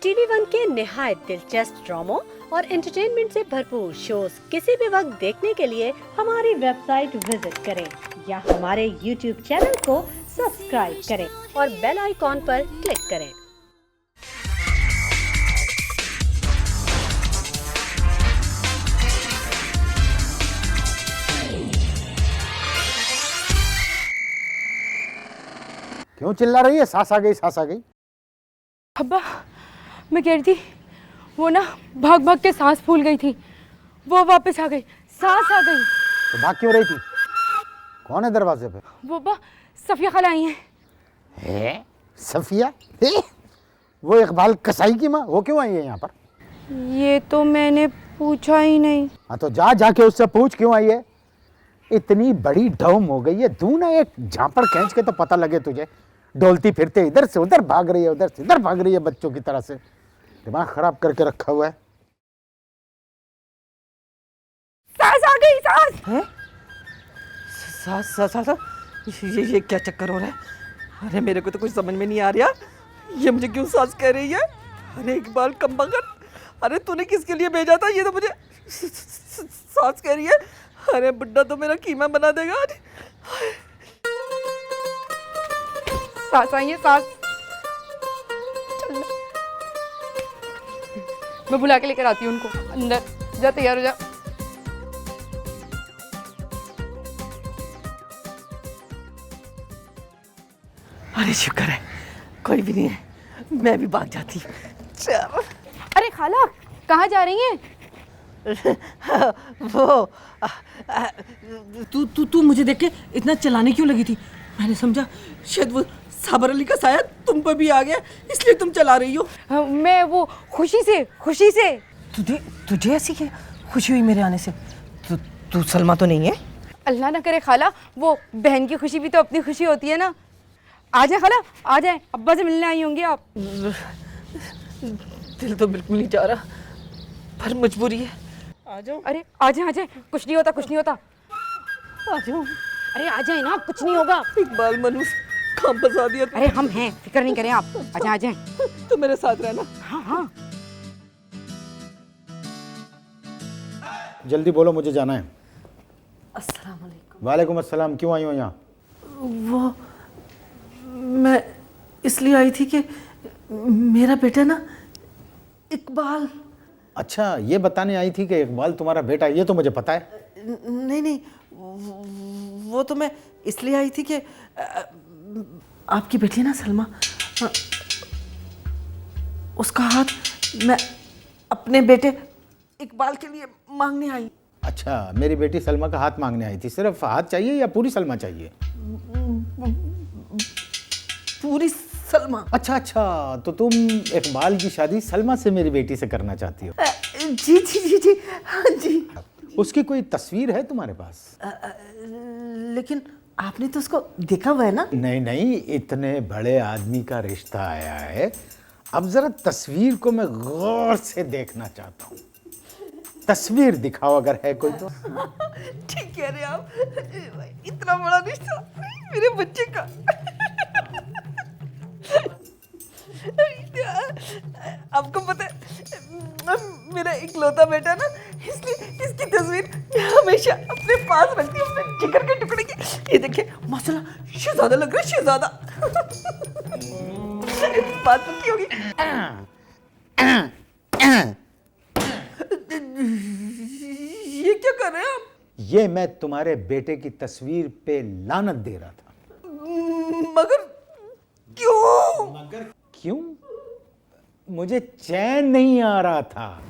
TV one के निहायत दिलचस्प ड्रामों और एंटरटेनमेंट से भरपूर शोज किसी भी वक्त देखने के लिए हमारी वेबसाइट विजिट करें या हमारे यूट्यूब चैनल को सब्सक्राइब करें और बेल आइकॉन पर क्लिक करें। क्यों चिल्ला रही है? सास आ गई, सास आ गई। अब्बा, मैं कह रही थी वो ना भाग भाग के सांस फूल गई थी, वो वापस आ गई, सांस आ गई। तो भाग क्यों रही थी? कौन है दरवाजे पे? वो अब्बा सफिया खाला आई है सफिया? वो इकबाल कसाई की माँ, वो क्यों आई है यहाँ पर? ये तो मैंने पूछा ही नहीं। हाँ तो जा जाके उससे पूछ क्यों आई है। इतनी बड़ी डौम हो गई है, तू ना एक झापड़ खींच के तो पता लगे तुझे। डोलती फिरते इधर से उधर भाग रही है, उधर से इधर भाग रही है, बच्चों की तरह से। दिमाग खराब करके रखा हुआ है। सांस आ गई, सांस। हैं? सास ये क्या चक्कर हो रहा है? अरे मेरे को तो कुछ समझ में नहीं आ रहा, ये मुझे क्यों सास कह रही है? अरे इकबाल कमबख्त, अरे तूने किसके लिए भेजा था? ये तो मुझे सास कह रही है। अरे बुड्ढा तो मेरा कीमा बना देगा। सांस आई है, सांस। चल मैं बुला के लेकर आती हूँ उनको। अंदर जा, तैयार हो जा। अरे शुक्र है कोई भी नहीं है, मैं भी भाग जाती। चल। अरे खाला, कहाँ जा रही हैं? वो तू मुझे देख के इतना चलाने क्यों लगी थी? मैंने समझा शायद वो साबर अली का साया तुम पर भी आ गया, इसलिए तुम चला रही हो। मैं वो खुशी से। तुझे ऐसी क्या खुशी हुई मेरे आने से? तू सलमा तो नहीं है? अल्लाह ना करे खाला, वो बहन की खुशी भी तो अपनी खुशी होती है ना। आ जाए खाला, आ जाए, अब्बा से मिलने आई होंगी आप। दिल तो बिल्कुल नहीं जा रहा, पर मजबूरी है। आ जाओ। अरे आ जाए, कुछ नहीं होता। आ जाओ। अरे आ जाए ना, कुछ नहीं होगा। इकबाल मनुस काम फंसा दिया। अरे हम हैं, फिक्र नहीं करें आप। आ जाए। तो मेरे साथ रहना। हाँ। जल्दी बोलो, मुझे जाना है। अस्सलाम वालेकुम। वालेकुम अस्सलाम। क्यों आई हो यहाँ? वो मैं इसलिए आई थी कि मेरा बेटा ना इकबाल। अच्छा, ये बताने आई थी कि इकबाल तुम्हारा बेटा है? ये तो मुझे पता है। नहीं, वो तो मैं इसलिए आई थी कि आपकी बेटी है ना सलमा, उसका हाथ मैं अपने बेटे इकबाल के लिए मांगने आई। अच्छा, मेरी बेटी सलमा का हाथ मांगने आई थी। सिर्फ हाथ चाहिए या पूरी सलमा चाहिए? पूरी सलमा। अच्छा, तो तुम इकबाल की शादी सलमा से मेरी बेटी से करना चाहती हो? जी, हाँ जी। उसकी कोई तस्वीर है तुम्हारे पास? लेकिन आपने तो उसको देखा हुआ है ना? नहीं, इतने बड़े आदमी का रिश्ता आया है, अब जरा तस्वीर को मैं गौर से देखना चाहता हूँ। तस्वीर दिखाओ अगर है कोई तो। ठीक कह रहे आप, इतना बड़ा रिश्ता मेरे बच्चे का। आपको पता है मेरा इकलौता बेटा ना, इसलिए इसकी तस्वीर मैं हमेशा अपने पास रखती हूँ, अपने जिगर के टुकड़े की। ये देखिए माशाल्लाह, शहजादा लग रहा है, शहजादा। बात पक्की होगी। ये क्या कर रहे हैं आप? ये मैं तुम्हारे बेटे की तस्वीर पे लानत दे रहा था। मगर क्यों? मुझे चैन नहीं आ रहा था।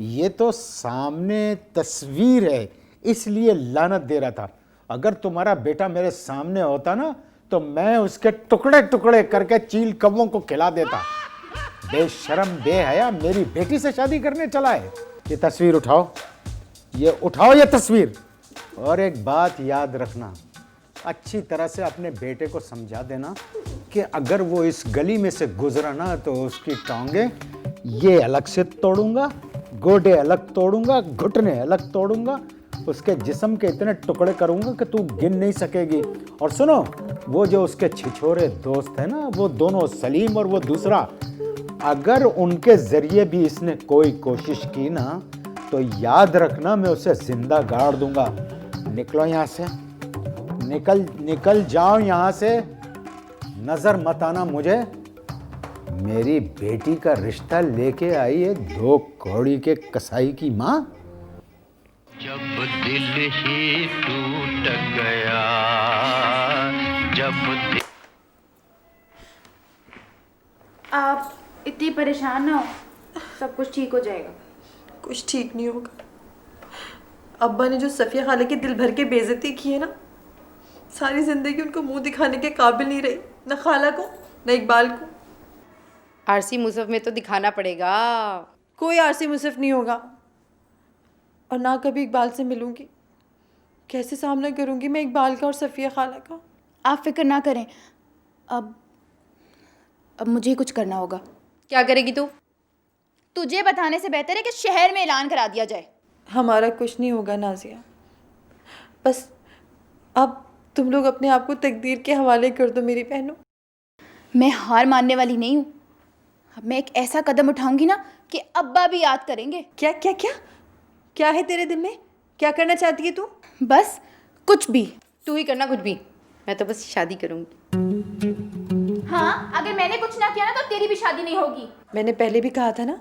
ये तो सामने तस्वीर है, इसलिए लानत दे रहा था। अगर तुम्हारा बेटा मेरे सामने होता ना, तो मैं उसके टुकड़े टुकड़े करके चील कौवों को खिला देता। बेशरम बेहया मेरी बेटी से शादी करने चला है। ये तस्वीर उठाओ, ये तस्वीर। और एक बात याद रखना, अच्छी तरह से अपने बेटे को समझा देना कि अगर वो इस गली में से गुजरा ना, तो उसकी टांगे ये अलग से तोड़ूंगा, गोडे अलग तोड़ूंगा, घुटने अलग तोड़ूंगा, उसके जिस्म के इतने टुकड़े करूंगा कि तू गिन नहीं सकेगी। और सुनो, वो जो उसके छिछोरे दोस्त है ना, वो दोनों सलीम और वो दूसरा, अगर उनके जरिए भी इसने कोई कोशिश की ना तो याद रखना मैं उसे जिंदा गाड़ दूंगा। निकलो यहाँ से, निकल जाओ यहाँ से, नजर मत आना मुझे। मेरी बेटी का रिश्ता लेके आई है 2 कौड़ी के कसाई की माँ। जब दिल ही टूट गया, जब दिल... आप इतनी परेशान ना हो, सब कुछ ठीक हो जाएगा। कुछ ठीक नहीं होगा। अब्बा ने जो सफिया खाला की दिल भर के बेइज्जती की है ना, सारी जिंदगी उनको मुंह दिखाने के काबिल नहीं रही, ना खाला को ना इकबाल को। आरसी मुसफ में तो दिखाना पड़ेगा। कोई आरसी मुसफ नहीं होगा, और ना कभी इकबाल से मिलूंगी। कैसे सामना करूंगी मैं इकबाल का और सफिया खाला का? आप फिक्र ना करें, अब मुझे कुछ करना होगा। क्या करेगी तू? तुझे बताने से बेहतर है कि शहर में ऐलान करा दिया जाए। हमारा कुछ नहीं होगा नाजिया, बस अब तुम लोग अपने आप को तकदीर के हवाले कर दो मेरी बहनों। मैं हार मानने वाली नहीं हूँ। अब मैं एक ऐसा कदम उठाऊंगी ना कि अब्बा भी याद करेंगे। क्या क्या क्या क्या है तेरे दिल में? क्या करना चाहती है तू? बस कुछ भी, तू ही करना कुछ भी। मैं तो बस शादी करूंगी। हाँ, अगर मैंने कुछ ना किया ना तो तेरी भी शादी नहीं होगी। मैंने पहले भी कहा था ना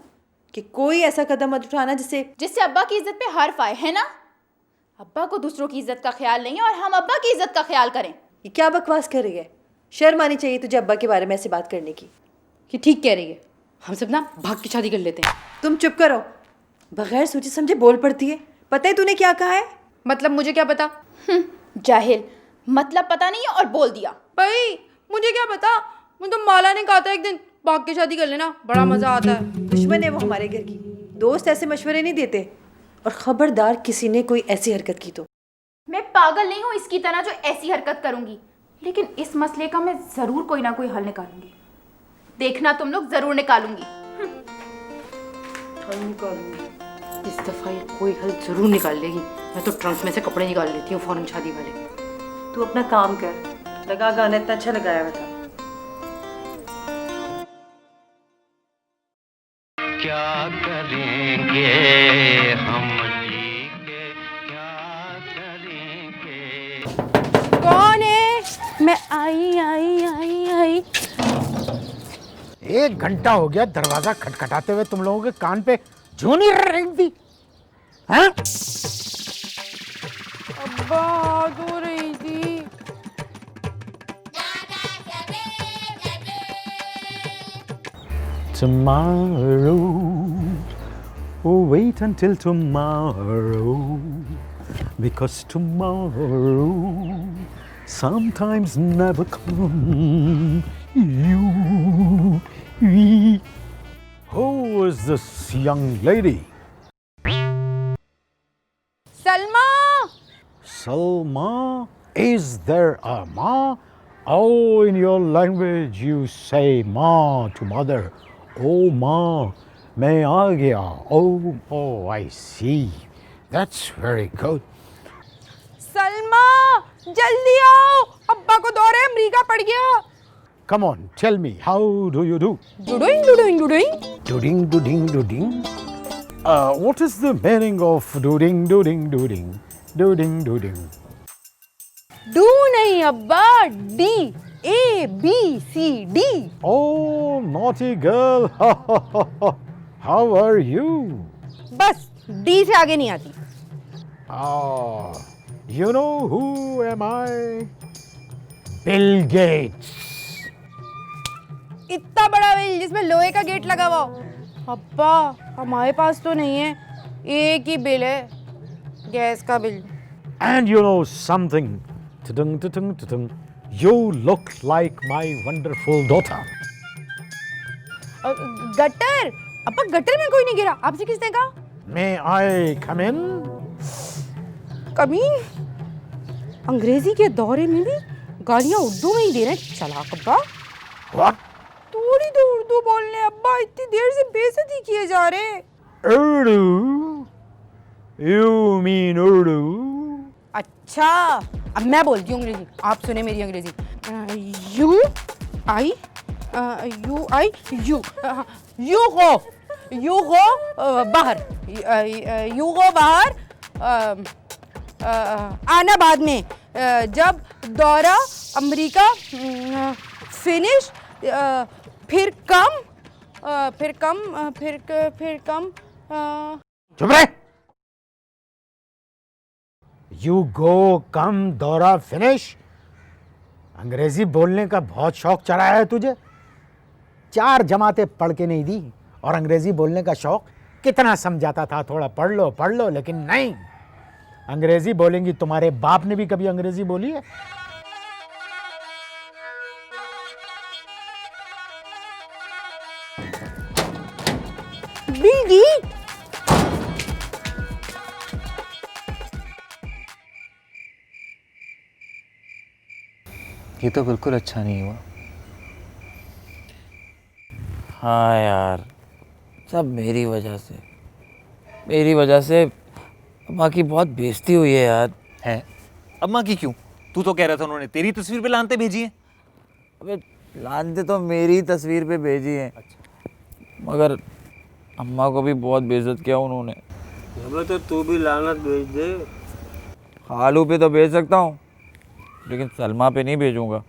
कि कोई ऐसा कदम मत उठाना जिससे अब्बा की इज्जत पे हार पाए, है ना? अब्बा को दूसरों की इज्जत का ख्याल नहीं है और हम अब्बा की इज्जत का ख्याल करें। ये क्या बकवास कर रही है? शर्म आनी चाहिए तुझे अब्बा के बारे में ऐसे बात करने की। कि ठीक कह रही है, हम सब ना भाग की शादी कर लेते हैं। तुम चुप करो, बगैर सोचे समझे बोल पड़ती है। पता है तूने क्या कहा है? मतलब मुझे क्या पता? जाहिल, मतलब पता नहीं है और बोल दिया। भाई मुझे क्या पता, मुझे तो माला ने कहा था एक दिन भाग के शादी कर लेना, बड़ा मजा आता है। दुश्मन है वो हमारे घर की, दोस्त ऐसे मशवरे नहीं देते। और खबरदार किसी ने कोई ऐसी हरकत की तो। मैं पागल नहीं हूँ इसकी तरह जो ऐसी हरकत करूंगी, लेकिन इस मसले का मैं जरूर कोई ना कोई हल निकालूंगी। देखना तुम लोग, जरूर निकालूंगी। इस दफा ये कोई हल जरूर निकाल लेगी। मैं तो ट्रंक में से कपड़े निकाल लेती हूँ फौरन शादी वाले। तू अपना काम कर, लगा गाना इतना अच्छा लगाया हुआ था। क्या करेंगे हम जी के, क्या करेंगे? कौन है? मैं आई। 1 घंटा हो गया दरवाजा खटखटाते हुए, तुम लोगों के कान पे क्यों नहीं रेंगती? हैं? अब्बा आ तो रही थी। Tomorrow, oh wait until tomorrow, because tomorrow sometimes never come. Who is this young lady? Salma. Salma? Is there a ma? Oh, in your language you say ma to mother. Oh, ma, मैं आ गया. Oh, I see. That's very good. Salma जल्दी आओ, अब्बा को दौरे अमरीका पड़ गया। Come on, tell me, how do you do? डुडुइंग। Dooding. What is the meaning of dooding? Do नहीं अब्बा, D, ABCD। Oh, naughty girl. How are you? बस डी से आगे नहीं आती। Ah, you know who am I? Bill Gates. इतना बड़ा bill जिसमें लोहे का गेट लगा हुआ हो। अब्बा हमारे पास तो नहीं है, एक ही बिल है, गैस का bill. And you know something? Ta-dung. You look like my wonderful daughter. Gutter? अब्बा गटर में कोई नहीं गिरा, आपसे किसने कहा? May I come in? कमीन, अंग्रेजी के दौरे में भी गालियां उर्दू में ही दे रहे हैं। चलाक अब्बा। What? थोड़ी तो उर्दू बोलने अब्बा, इतनी देर से बेइज्जती किए जा रहे। Urdu? You mean Urdu? अच्छा, अब मैं बोलती हूँ अंग्रेजी, आप सुने मेरी अंग्रेजी। यू आई यू यू हो बाहर यू हो बाहर आना बाद में जब दौरा अमेरिका फिनिश फिर कम चुप रहे। यू गो कम दौरा फिनिश। अंग्रेजी बोलने का बहुत शौक चढ़ा है तुझे। 4 जमातें पढ़ के नहीं दी और अंग्रेजी बोलने का शौक। कितना समझाता था थोड़ा पढ़ लो लेकिन नहीं। अंग्रेजी बोलेंगी। तुम्हारे बाप ने भी कभी अंग्रेजी बोली है? बिल्ली ये तो बिल्कुल अच्छा नहीं हुआ। हाँ यार, सब मेरी वजह से अम्मा की बहुत बेइज्जती हुई है यार। है अम्मा की क्यों? तू तो कह रहा था उन्होंने तेरी तस्वीर पे लानते भेजी है। अबे लानते तो मेरी तस्वीर पे भेजी है, मगर अम्मा को भी बहुत बेइज्जत किया उन्होंने। अबे तो तू भी लानत भेज दे। खालू पे तो भेज सकता हूँ, लेकिन सलमा पे नहीं भेजूंगा।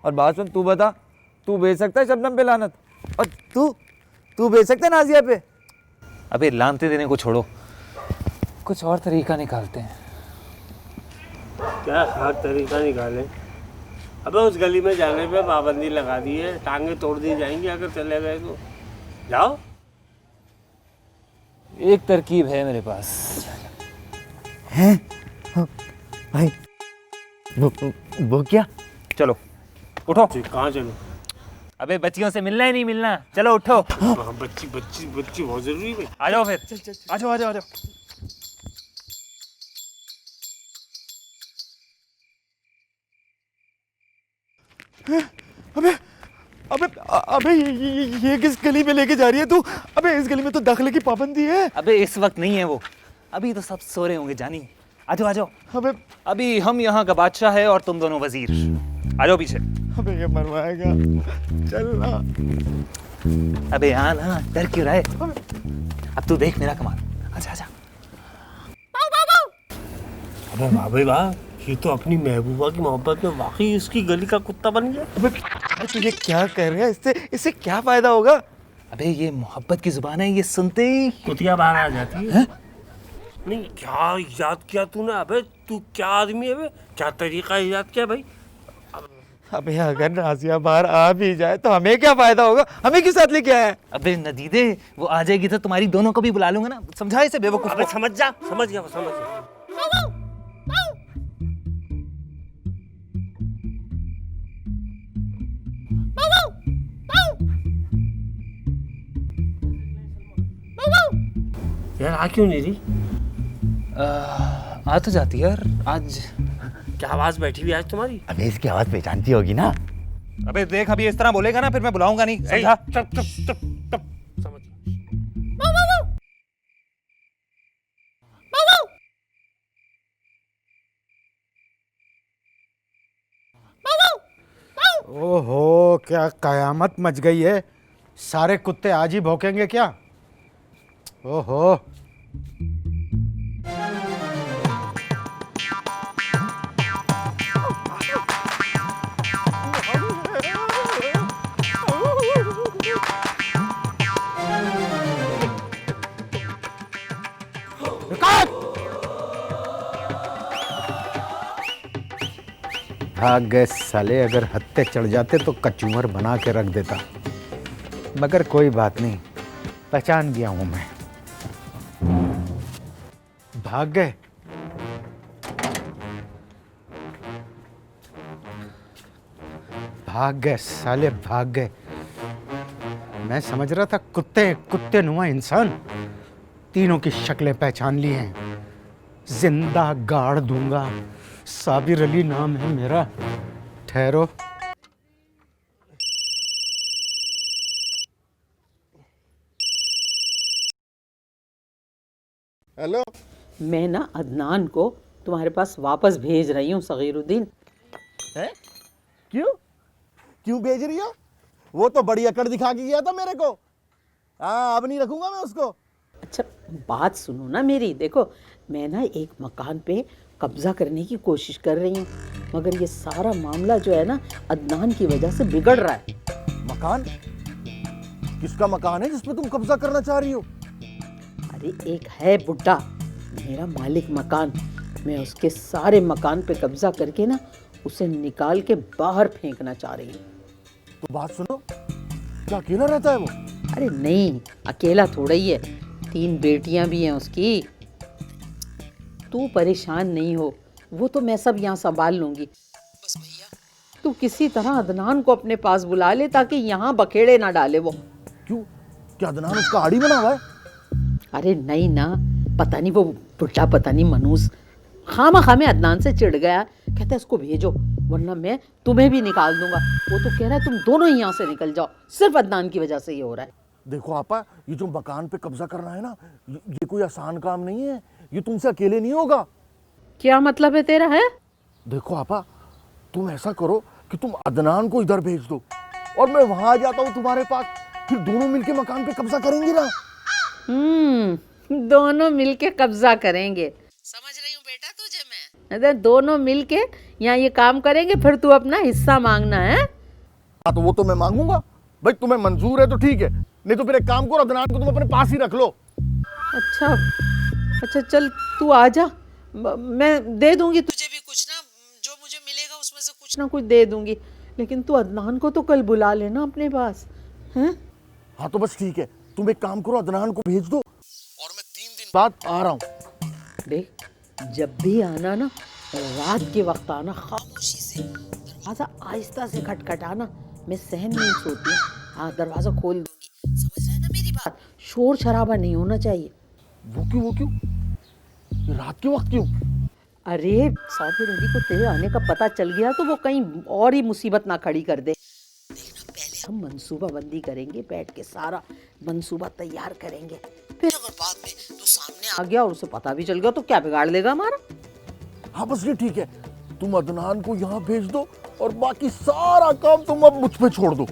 और बात सुन, तू बता, तू भेज सकता है शबनम पे लानत? और तू भेज सकता है नाजिया पे? अबे लानते देने को छोड़ो, कुछ और तरीका निकालते हैं। क्या हर तरीका निकाले? अबे उस गली में जाने पे पाबंदी लगा दी है, टांगे तोड़ दी जाएंगी अगर चले गए तो। जाओ। एक तरकीब है मेरे पास। हैं? भाई वो क्या? चलो उठो। कहाँ चलो? अबे बच्चियों से मिलना ही नहीं मिलना, चलो उठो। हाँ, बच्ची बहुत जरूरी है। आ जाओ फिर, आ जाओ। अबे ये किस गली में लेके जा रही है तू? अबे इस गली में तो दाखिले की पाबंदी है। अबे इस वक्त नहीं है वो, अभी तो सब सो रहे होंगे जानी। आ जाओ। अभी हम यहाँ का बादशाह है और तुम दोनों वजीर। आ जाओ पीछे। अबे ये मरवाएगा, चल ना। अबे यहाँ ना, डर क्यों रहा है? अब तू देख मेरा कमाल। आजा। अबे वाह भाई वाह, ये तो अपनी महबूबा की मोहब्बत में वाकई उसकी गली का कुत्ता बन गया। अबे तू ये क्या कर रहा है? इससे क्या फायदा होगा? अबे ये मोहब्बत की जुबान है, ये सुनते ही कुतिया बाहर आ जाती है। नहीं क्या याद किया तूने? अबे तू क्या आदमी है? क्या तरीका याद किया भाई? अबे अगर नाजिया बाहर आ भी जाए तो हमें क्या फायदा होगा? हमें किस साथ लेके आया है? अबे नदीदे, वो आ जाएगी तो तुम्हारी दोनों को भी बुला लूंगा ना। समझा इसे बेवकूफ अबे को। समझ गया। यार आ क्यों नहीं रही? आ तो जाती है यार आज। क्या आवाज बैठी हुई आज तुम्हारी? अबे इसकी आवाज पहचानती होगी ना। अबे देख, अभी इस तरह बोलेगा ना फिर मैं बुलाऊंगा नहीं, समझा? चुप समझ। ओहो, क्या कयामत मच गई है। सारे कुत्ते आज ही भौंकेंगे क्या? ओहो। भाग गए साले। अगर हत्ते चढ़ जाते तो कचूमर बना के रख देता, मगर कोई बात नहीं, पहचान गया हूं मैं। भाग गए। साले भाग गए। मैं समझ रहा था कुत्ते नुमा इंसान। तीनों की शक्लें पहचान ली हैं। जिंदा गाड़ दूंगा। साबिर अली नाम है मेरा। ठहरो। हेलो। मैं ना अदनान को तुम्हारे पास वापस भेज रही हूँ सगीरुद्दीन। है? क्यों भेज रही हो? वो तो बड़ी अकड़ दिखा के गया था मेरे को। हाँ, अब नहीं रखूंगा मैं उसको। अच्छा बात सुनो ना मेरी, देखो मैं ना एक मकान पे कब्जा करने की कोशिश कर रही हूँ, मगर ये सारा मामला जो है ना अदनान की वजह से बिगड़ रहा है। मकान? किसका मकान है जिस पे तुम कब्जा करना चाह रही हो? अरे एक है बुड्ढा, मेरा मालिक मकान, मैं उसके सारे मकान पे कब्जा करके ना उसे निकाल के बाहर फेंकना चाह रही हूँ। तो बात सुनो, क्या अकेला रहता है वो? अरे नहीं, अकेला थोड़ा ही है, 3 बेटियां भी हैं उसकी। तू परेशान नहीं हो, वो तो मैं सब यहाँ संभाल लूंगी। बस भैया तू किसी तरह अदनान को अपने पास बुला ले ताकि यहाँ बखेड़े ना डाले वो। क्यों? क्या अदनान उसका आड़ी बना हुआ है? अरे नहीं ना, पता नहीं वो बुढ़ा, पता नहीं मनूस खामा में अदनान से चिढ़ गया, कहता है इसको भेजो वरना मैं तुम्हें भी निकाल दूंगा। वो तो कह रहा है तुम दोनों ही यहाँ से निकल जाओ, सिर्फ अदनान की वजह से ये हो रहा है। देखो आपा, ये जो मकान पे कब्जा करना है ना, ये कोई आसान काम नहीं है, ये तुमसे अकेले नहीं होगा। क्या मतलब है तेरा? है देखो आपा, तुम ऐसा करो कि तुम अदनान को इधर भेज दो और मैं वहां आ जाता हूँ तुम्हारे पास, फिर दोनों मिलके मकान पे कब्जा करेंगे ना। दोनों मिलके कब्जा करेंगे, समझ रही हूँ बेटा तुझे मैं। अरे दोनों मिलके यहाँ ये काम करेंगे, फिर तू अपना हिस्सा मांगना है। हाँ तो वो तो मैं मांगूंगा भाई, तुम्हें मंजूर है तो ठीक है, नहीं तो फिर एक काम करो, अदनान को तुम अपने पास ही रख लो। अच्छा चल तू आ जा, मैं दे दूंगी तुझे भी कुछ ना, जो मुझे मिलेगा उसमें से कुछ ना कुछ दे दूंगी, लेकिन तू अदनान को तो कल बुला लेना अपने पास, हैं? हाँ तो बस ठीक है, तुम एक काम करो, अदनान को भेज दो और मैं 3 दिन बाद आ रहा हूँ। देख जब भी आना ना, रात के वक्त आना, खामोशी से दरवाजा आहिस्ता से खटखटाना, मैं सहन नहीं सोती हूँ। हाँ दरवाजा खोल दूंगी, समझ रहे ना मेरी बात? शोर शराबा नहीं होना चाहिए। वो क्यों? ये रात के वक्त क्यों? अरे साबिर अली को तेरे आने का पता चल गया तो वो कहीं और ही मुसीबत ना खड़ी कर दे। देखना पहले हम मंसूबा बंदी करेंगे, बैठ के सारा मंसूबा तैयार करेंगे, फिर अगर बाद में तो सामने आ गया और उसे पता भी चल गया तो क्या बिगाड़ लेगा हमारा। हाँ बस ये ठीक है, तुम अदनान को यहाँ भेज दो और बाकी सारा काम तुम अब मुझ पे छोड़ दो।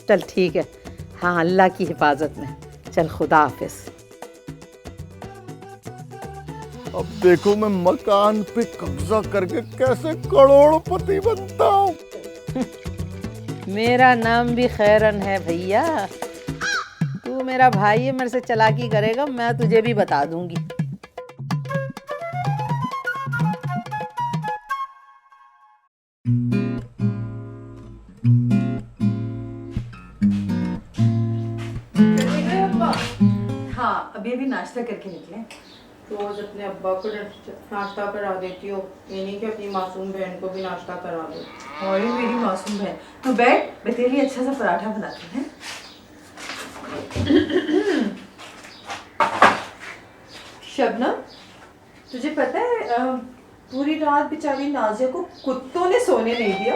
चल ठीक है, हाँ अल्लाह की हिफाजत में, चल खुदा हाफिज। अब देखो मैं मकान पे कब्जा करके कैसे करोड़पति बनता हूँ। मेरा नाम भी खैरन है भैया, तू मेरा भाई है, मेरे से चालाकी करेगा मैं तुझे भी बता दूंगी। हाँ अभी नाश्ता करके निकले। रोज अपने अब्बा को नाश्ता करा देती हो, ये नहीं कि अपनी मासूम बहन को भी नाश्ता करा दो। और मेरी मासूम बहन, तो बैठ, मैं तेरे लिए अच्छा सा पराठा बनाती हूँ। शबनम तुझे पता है पूरी रात बेचारी नाजिया को कुत्तों ने सोने नहीं दिया।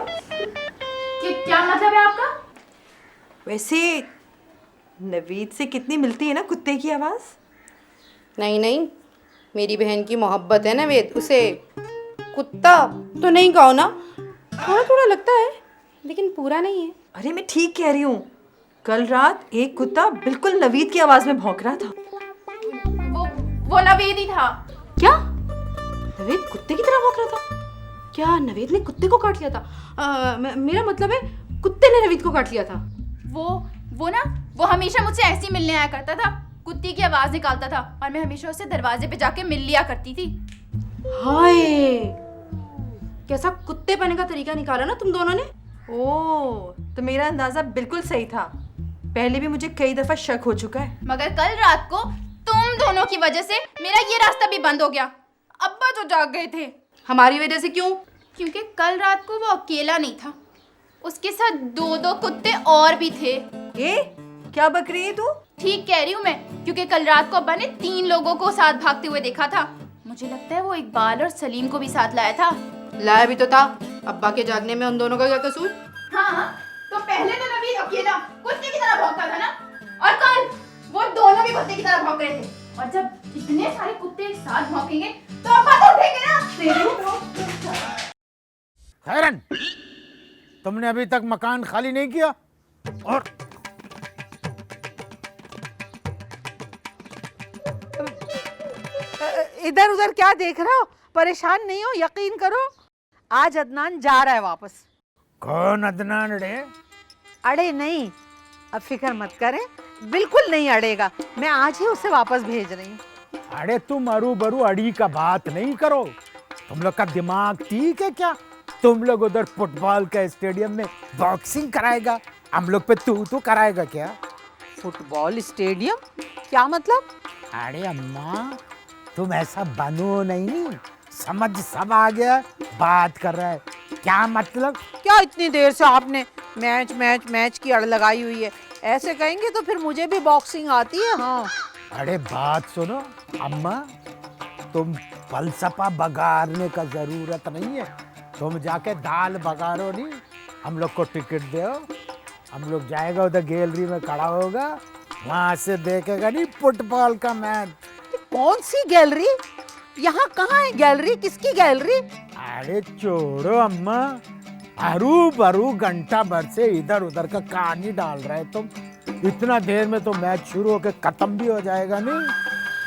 क्या मतलब है आपका? वैसे नवीद से कितनी मिलती है ना कुत्ते की आवाज़। नहीं, मेरी बहन की मोहब्बत है ना वेद, उसे कुत्ता तो नहीं कहो ना, थोड़ा थोड़ा लगता है लेकिन पूरा नहीं है। अरे मैं ठीक कह रही हूँ, कल रात एक कुत्ता बिल्कुल नवीद की आवाज़ में भौंक रहा था। वो नवीद ही था। क्या नवेद कुत्ते की तरह भौंक रहा था? क्या नवेद ने कुत्ते को काट लिया था? मेरा मतलब है कुत्ते ने नवेद को काट लिया था। वो हमेशा मुझसे ऐसे ही मिलने आया करता था, कुत्ते की आवाज निकालता था और मैं हमेशा उससे दरवाजे पे जाके मिल लिया करती थी। हाय, कैसा कुत्ते पने का तरीका निकाला ना तुम दोनों ने। ओह, तो मेरा अंदाजा बिल्कुल सही था, पहले भी मुझे कई दफा शक हो चुका है। मगर कल रात को तुम दोनों की वजह से मेरा ये रास्ता भी बंद हो गया। अब्बा तो जाग गए थे। हमारी वजह से क्यों? क्योंकि कल रात को वो अकेला नहीं था, उसके साथ 2 कुत्ते और भी थे। ये क्या बक रही है तू? ठीक कह रही हूँ मैं, क्योंकि कल रात को अब्बा ने 3 लोगों को साथ भागते हुए देखा था। मुझे लगता है वो इकबाल और सलीम को भी साथ लाया था। लाया भी तो था, अब्बा के जागने में उन दोनों का क्या कसूर? हाँ, तो पहले तो नवीद अकेला कुत्ते की तरह भौंकता था ना, और कल वो दोनों भी कुत्ते की तरह भौंक रहे थे। और जब इतने सारे कुत्ते एक साथ भौंकेंगे तो अब्बा तो उठेंगे ना। खैरन, तुमने अभी तक मकान खाली नहीं किया? और इधर उधर क्या देख रहे हो? परेशान नहीं हो, यकीन करो आज अदनान जा रहा है वापस। कौन अदनान रे? अड़े नहीं, अब फिक्र मत करें, बिल्कुल नहीं अड़ेगा। मैं आज ही उसे वापस भेज रही हूँ। अरे तुम अरू बरू अड़ी का बात नहीं करो। तुम लोग का दिमाग ठीक है क्या? तुम लोग उधर फुटबॉल का स्टेडियम में बॉक्सिंग कराएगा, हम लोग पे तू कराएगा क्या? Football stadium? क्या मतलब? अरे अम्मा, तुम ऐसा बनो नहीं, समझ सब आ गया। बात कर रहा है क्या मतलब? क्या इतनी देर से आपने मैच मैच मैच की अड़ लगाई हुई है? ऐसे कहेंगे तो फिर मुझे भी बॉक्सिंग आती है। हाँ अरे बात सुनो अम्मा, तुम फलसफा बगाड़ने का जरूरत नहीं है। तुम जाके दाल बगाड़ो नहीं, हम लोग को टिकट दो, हम लोग जाएगा उधर गैलरी में खड़ा होगा, वहां से देखेगा नहीं फुटबॉल का मैच। कौन सी गैलरी? यहाँ कहाँ है गैलरी? किसकी गैलरी? अरे छोड़ो अम्मा, हरू बरू घंटा भर से इधर उधर का कहानी डाल रहे तुम। इतना देर में तो मैच शुरू होकर खत्म भी हो जाएगा नहीं।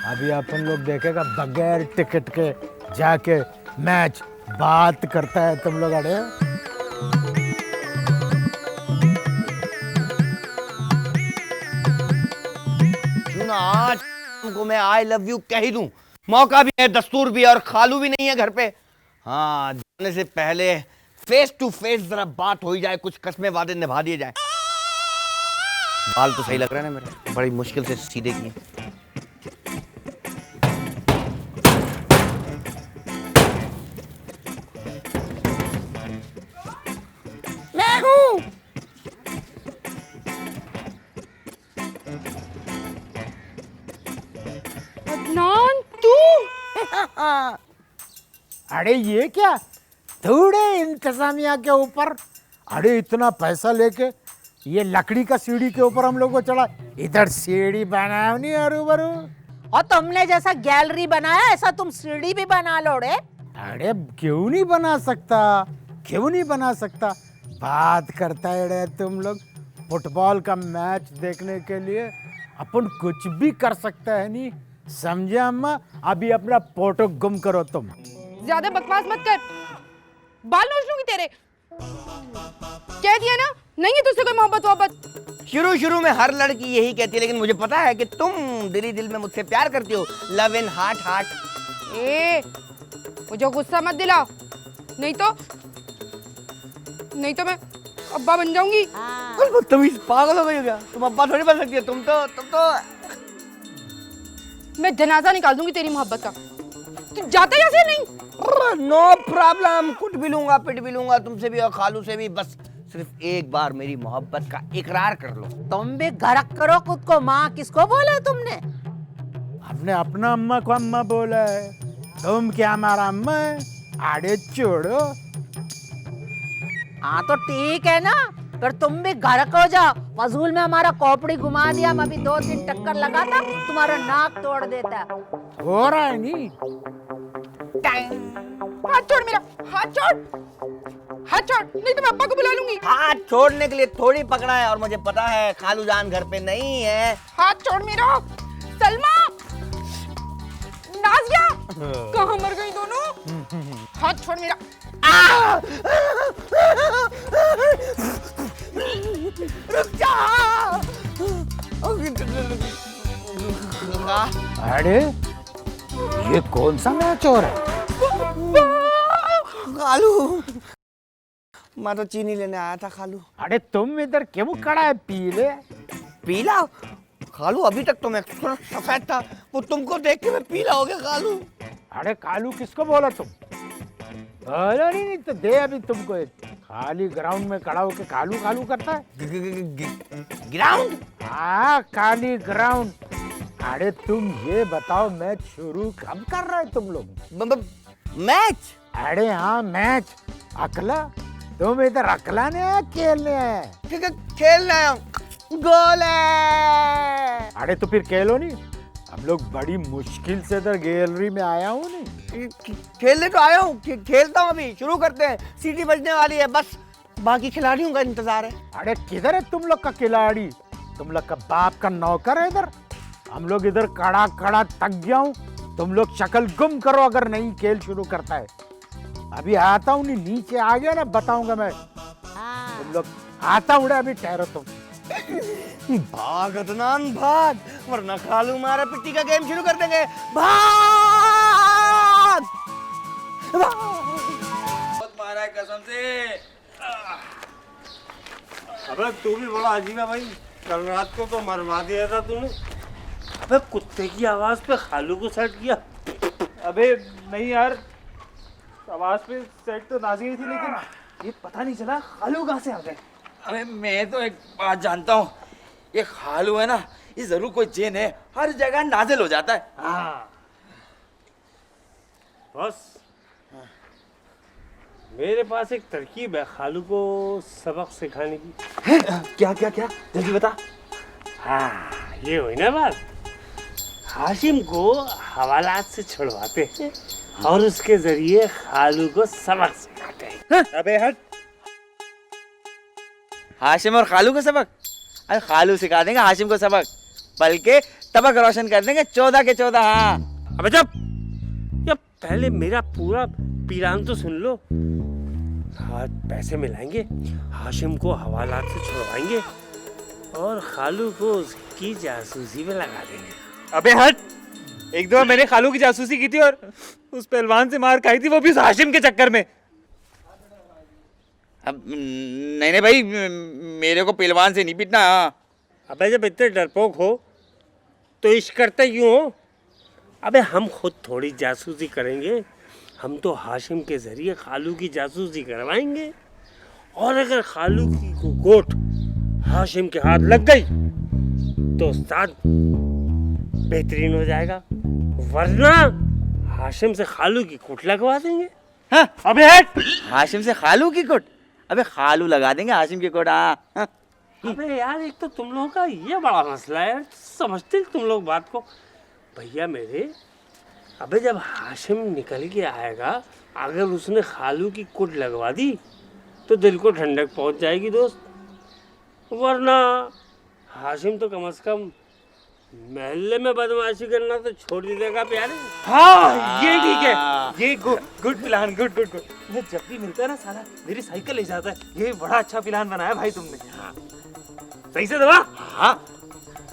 अभी अपन लोग देखेगा बगैर टिकट के जाके मैच। बात करता है तुम लोग। अरे क्यों ना आज तुमको मैं आई लव यू कह ही दूं। मौका भी है, दस्तूर भी है, और खालू भी नहीं है घर पे। हाँ, जाने से पहले फेस टू फेस जरा बात हो ही जाए, कुछ कस्में वादे निभा दिए जाए। बाल तो सही लग रहे हैं ना मेरे, बड़ी मुश्किल से सीधे किए। मैं हूं। अदनान तू? अरे ये क्या, थोड़े इंतजामिया के ऊपर। अरे इतना पैसा लेके ये लकड़ी का सीढ़ी के ऊपर हम लोग को चढ़ा, इधर सीढ़ी बनाया नहीं अरू बरू। और तुमने जैसा गैलरी बनाया ऐसा तुम सीढ़ी भी बना लो रे। अरे क्यों नहीं बना सकता, क्यों नहीं बना सकता? बात करता है रे तुम लोग। फुटबॉल का मैच देखने के लिए अपन कुछ भी कर सकता है नहीं, समझे अम्मा? अभी अपना फोटो गुम करो तुम। ज्यादा बकवास मत कर, बाल नोच लूंगी तेरे। कह दिया ना, नहीं है तुझसे कोई मोहब्बत वोहब्बत। शुरू में हर लड़की यही कहती है, लेकिन मुझे पता है कि तुम दिली दिल में मुझसे प्यार करती हो। Love in heart heart. ए, मुझे गुस्सा मत दिलाओ, नहीं तो मैं अब्बा बन जाऊंगी। तुम पागल हो गई हो क्या? तुम अब्बा थोड़ी बन सकती हो। तुम तो मैं जनाजा निकाल दूंगी तेरी मोहब्बत का। तू जाता है या नहीं? नो प्रॉब्लम, कुट भी लूंगा, पिट भी लूंगा तुमसे भी और खालू से भी। बस सिर्फ एक बार मेरी मोहब्बत का इकरार कर लो। तुम भी गरक करो खुद को। माँ किसको बोला है तुमने? हमने अपना अम्मा को अम्मा बोला है, तुम क्या हमारा अम्मा है? अरे छोड़ो। हाँ तो ठीक है ना, पर तुम भी गरक हो जाओ। फजूल में हमारा खोपड़ी घुमा दिया, हम अभी 2-3 टक्कर लगाता तुम्हारा नाक तोड़ देता। हो रहा है नहीं? हाथ छोड़ मेरा, हाथ छोड़, हाथ छोड़, नहीं तो मैं अब्बा को बुला लूंगी। हाथ छोड़ने के लिए थोड़ी पकड़ा है, और मुझे पता है खालू जान घर पे नहीं है। हाथ छोड़ मेरा। सलमा, नाज़िया, कहाँ मर गई दोनों? हाथ छोड़ मेरा। रुक जा। अरे ये कौन सा मैच हो रहा है? खालू, मैं तो चीनी लेने आया था खालू। अरे तुम इधर क्यों खड़ा है? पीले पीला? खालू अभी तक तो मैं सफेद था, वो तुमको देख के मैं पीला हो गया खालू। अरे कालू किसको बोला तुम? अरे नहीं तो दे अभी तुमको एक। खाली ग्राउंड में खड़ा होके कालू कालू करता है। ग्राउंड? हाँ खाली ग्राउंड। अरे तुम ये बताओ मैच शुरू कब कर रहे तुम लोग? मैच? अरे हाँ मैच। अकला? तुम इधर अकला ने आया खेलने आया? खेलना है, गोल है। अरे तो फिर खेलो नहीं, हम लोग बड़ी मुश्किल से इधर गैलरी में आया हूँ नहीं। खेलने तो आया हूँ, खेलता हूँ। अभी शुरू करते हैं, सीटी बजने वाली है, बस बाकी खिलाड़ियों का इंतजार है। अरे किधर है तुम लोग का खिलाड़ी? तुम लोग का बाप का नौकर है इधर। हम लोग इधर कड़ा कड़ा थक गया हूँ। तुम लोग शक्ल गुम करो अगर नहीं खेल शुरू करता है। अभी आता हूँ, नीचे आ गया ना बताऊंगा मैं। तुम लोग आता हूँ, अभी ठहरो तुम। भाग अदनान भाग, वरना खालू मारा पिट्टी का गेम शुरू कर देंगे। भाग! बहुत मारा है कसम से। अबे तू भी बड़ा अजीब है भाई। कल रात को तो मरवा दिया था तूने। अबे कुत्ते की आवाज पे खालू को सेट किया। अबे नहीं यार, आवाज पे सेट तो नाजी थी, लेकिन ये पता नहीं चला खालू कहाँ से आ गए। अबे मैं तो एक बात जानता हूँ, ये खालू है ना, ये जरूर कोई जिन है, हर जगह नाजिल हो जाता है। हाँ बस मेरे पास एक तरकीब है खालू को सबक सिखाने की। क्या क्या क्या, जल्दी बता। हाँ ये हुई ना बात। हाशिम को हवालात से छुड़वाते हैं और उसके जरिए खालू को सबक सिखाते हैं। अबे हट। हाशिम और खालू को सबक? अरे खालू सिखा देंगे हाशिम को सबक, बल्कि तबक रोशन कर देंगे 14 के 14। हाँ अबे जब पहले मेरा पूरा प्लान तो सुन लो। हाथ पैसे मिलाएंगे, हाशिम को हवालात से छुड़वाएंगे और खालू को उसकी जासूसी में लगा देंगे। अबे हट। एक दो मैंने खालू की जासूसी की थी और उस पहलवान से मार खाई थी, वो भी उस हाशिम के चक्कर में। अब नहीं भाई, मेरे को पहलवान से नहीं पीटना। अबे जब इतने डरपोक हो तो इश्क करते क्यों हो? अबे हम खुद थोड़ी जासूसी करेंगे, हम तो हाशिम के जरिए खालू की जासूसी करवाएंगे और अगर खालू की गोट हाशिम के हाथ लग गई तो उस्ताद बेहतरीन हो जाएगा, वरना हाशिम से खालू की कोट लगवा देंगे। हाँ? अबे हट। हाशिम से खालू की कोट? अबे खालू लगा देंगे हाशिम की कोट। हाँ। अबे यार एक तो तुम लोगों का ये बड़ा मसला है, समझते तुम लोग बात को भैया मेरे। अबे जब हाशिम निकल के आएगा, अगर उसने खालू की कुट लगवा दी तो दिल को ठंडक पहुंच जाएगी दोस्त, वरना हाशिम तो कम से कम महल्ले में बदमाशी करना तो छोड़ ही देगा प्यारे। हाँ ये ठीक है, ये good plan, good good good. ये जब भी मिलता है ना साला मेरी साइकिल ले जाता है। ये बड़ा अच्छा प्लान बनाया भाई तुमने। हाँ। सही से दबा। हाँ।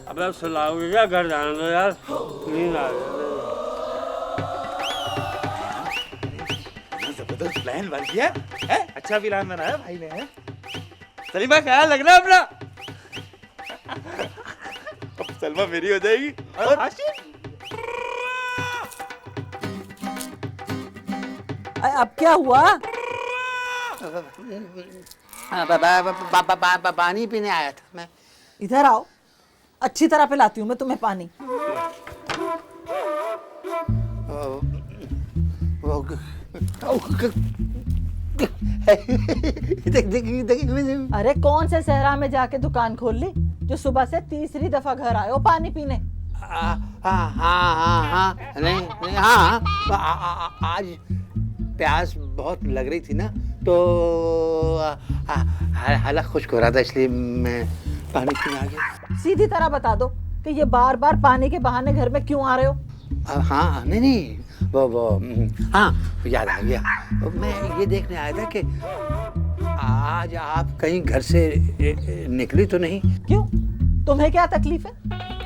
अब सुलाओगे क्या? घर जाना दो यार, नींद आ गई। जबरदस्त प्लान बन गया है। अच्छा प्लान बनाया भाई ने। सलीमा ख्याल रखना अपना। अब सलमा मेरी हो जाएगी और अब क्या हुआ? पानी पीने आया था मैं। इधर आओ, अच्छी तरह पिलाती हूँ मैं तुम्हें पानी। अरे कौन से सहरा में जाके दुकान खोल ली जो सुबह से तीसरी दफा घर आए हो पानी पीने? हाँ नहीं हाँ आज प्यास बहुत लग रही थी ना, तो हालत खुश्क हो रहा था, इसलिए मैं पानी पीने आ गया। सीधी तरह बता दो कि ये बार बार पानी के बहाने घर में क्यों आ रहे हो? हाँ नहीं वो हाँ याद आ गया। मैं ये देखने आया था कि आज आप कहीं घर से निकली तो नहीं? क्यों, तुम्हें क्या तकलीफ है?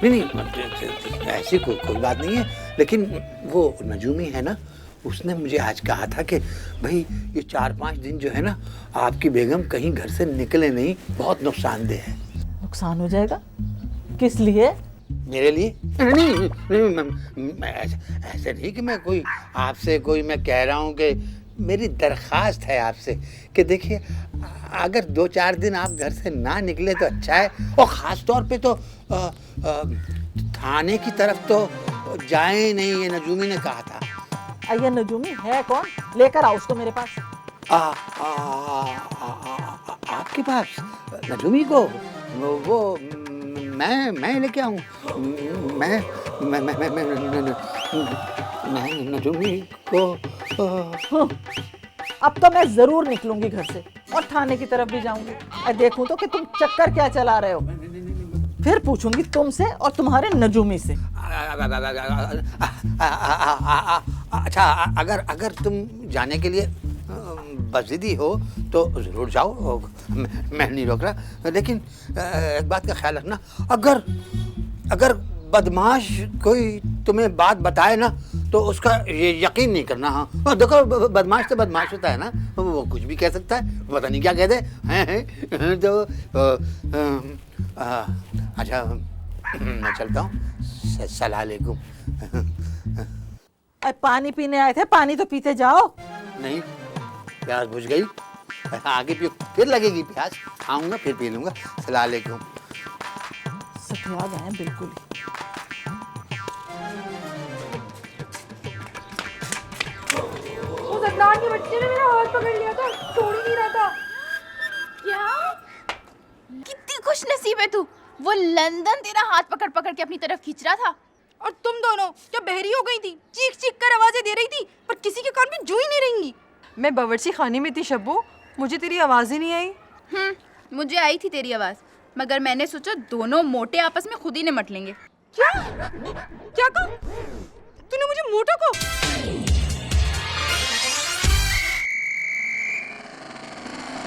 नहीं ऐसी कोई बात नहीं है, लेकिन वो नजूमी है ना, उसने मुझे आज कहा था कि भाई ये 4-5 दिन जो है ना, आपकी बेगम कहीं घर से निकले नहीं, बहुत नुकसानदेह है। नुकसान हो जाएगा? किस लिए? मेरे लिए? नहीं ऐसे नहीं कि मैं कोई आपसे कोई मैं कह रहा हूँ कि मेरी दरख्वास्त है आपसे कि देखिए अगर 2-4 दिन आप घर से ना निकले तो अच्छा है, और ख़ास तौर पे तो थाने की तरफ तो जाए नहीं, ये नजूमी ने कहा था। ये नजूमी है कौन? लेकर आओ उसको मेरे पास। आपके पास नजूमी को? वो मैं लेके आऊँ? मैं नजूमी को? अब तो मैं जरूर निकलूंगी घर से। और थाने की तरफ भी जाऊंगी। देखूं तो कि तुम चक्कर क्या चला रहे हो। फिर पूछूंगी तुमसे और तुम्हारे नजूमी से। अच्छा, अगर तुम जाने के लिए बज़िदी हो तो ज़रूर जाओ, मैं नहीं रोक रहा। लेकिन एक बात का ख्याल रखना, अगर बदमाश कोई तुम्हें बात बताए ना तो उसका ये यकीन नहीं करना। हाँ, और देखो बदमाश तो बदमाश होता है ना, वो कुछ भी कह सकता है, पता नहीं क्या कह दे हैं तो अच्छा मैं चलता हूँ। सलाम अलैकुम। पानी पीने आए थे, पानी तो पीते जाओ। नहीं, प्यास बुझ गई, आगे फिर लगेगी प्यास, आऊँगा फिर पी लूँगा। सलाम अलैकुम। सफियाद हैं बिल्कुल। उस अदनान के बच्चे ने मेरा हाथ पकड़ लिया था, छोड़ ही नहीं रहा था। क्या? कितनी खुश नसीब है तू, वो लंदन तेरा हाथ पकड़ पकड़ के अपनी तरफ खींच रहा था और तुम दोनों क्या बहरी हो गई थी, चीख चीख कर आवाजें दे रही थी पर किसी के कान में जू ही नहीं रहेंगी। मैं बावर्ची खाने में थी शब्बो, मुझे तेरी आवाज़ ही नहीं आई। मुझे आई थी तेरी आवाज, मगर मैंने सोचा दोनों मोटे आपस में खुद ही निमट लेंगे। क्या कहा? तूने मुझे मोटा को?